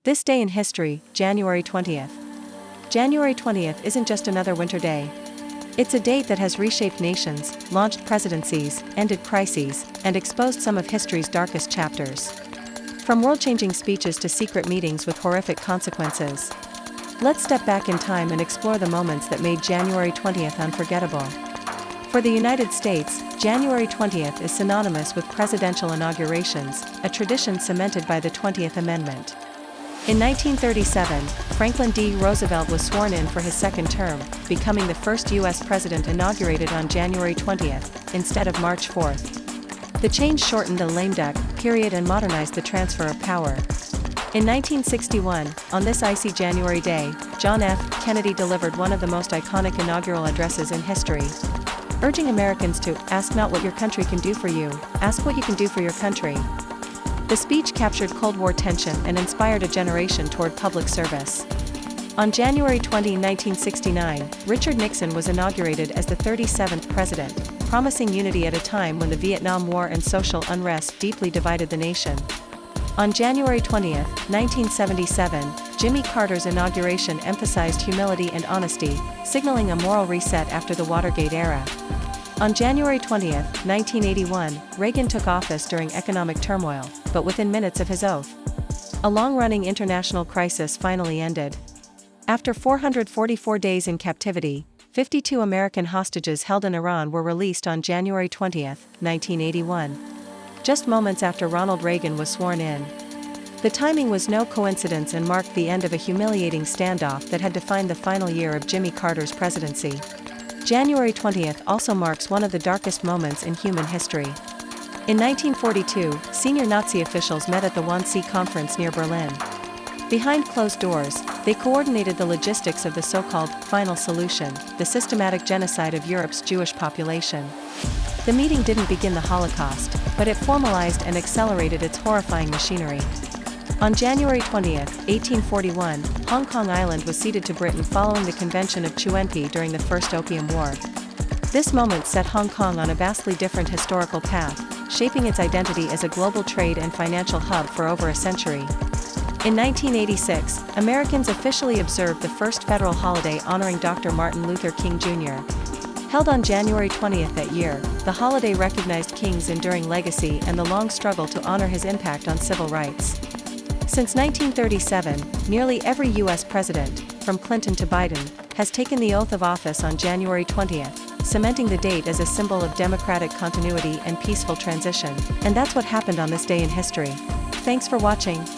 This day in history, January 20th. January 20th isn't just another winter day. It's a date that has reshaped nations, launched presidencies, ended crises, and exposed some of history's darkest chapters. From world-changing speeches to secret meetings with horrific consequences. Let's step back in time and explore the moments that made January 20th unforgettable. For the United States, January 20th is synonymous with presidential inaugurations, a tradition cemented by the 20th Amendment. In 1937, Franklin D. Roosevelt was sworn in for his second term, becoming the first U.S. president inaugurated on January 20th, instead of March 4th. The change shortened the lame duck period and modernized the transfer of power. In 1961, on this icy January day, John F. Kennedy delivered one of the most iconic inaugural addresses in history, urging Americans to ask not what your country can do for you, ask what you can do for your country. The speech captured Cold War tension and inspired a generation toward public service. On January 20, 1969, Richard Nixon was inaugurated as the 37th president, promising unity at a time when the Vietnam War and social unrest deeply divided the nation. On January 20, 1977, Jimmy Carter's inauguration emphasized humility and honesty, signaling a moral reset after the Watergate era. On January 20, 1981, Reagan took office during economic turmoil, but within minutes of his oath, a long-running international crisis finally ended. After 444 days in captivity, 52 American hostages held in Iran were released on January 20, 1981. Just moments after Ronald Reagan was sworn in. The timing was no coincidence and marked the end of a humiliating standoff that had defined the final year of Jimmy Carter's presidency. January 20th also marks one of the darkest moments in human history. In 1942, senior Nazi officials met at the Wannsee Conference near Berlin. Behind closed doors, they coordinated the logistics of the so-called final solution, the systematic genocide of Europe's Jewish population. The meeting didn't begin the Holocaust, but it formalized and accelerated its horrifying machinery. On January 20, 1841, Hong Kong Island was ceded to Britain following the Convention of Chuenpi during the First Opium War. This moment set Hong Kong on a vastly different historical path, shaping its identity as a global trade and financial hub for over a century. In 1986, Americans officially observed the first federal holiday honoring Dr. Martin Luther King Jr. Held on January 20th that year, the holiday recognized King's enduring legacy and the long struggle to honor his impact on civil rights. Since 1937, nearly every U.S. president, from Clinton to Biden, has taken the oath of office on January 20th, cementing the date as a symbol of democratic continuity and peaceful transition. And that's what happened on this day in history. Thanks for watching.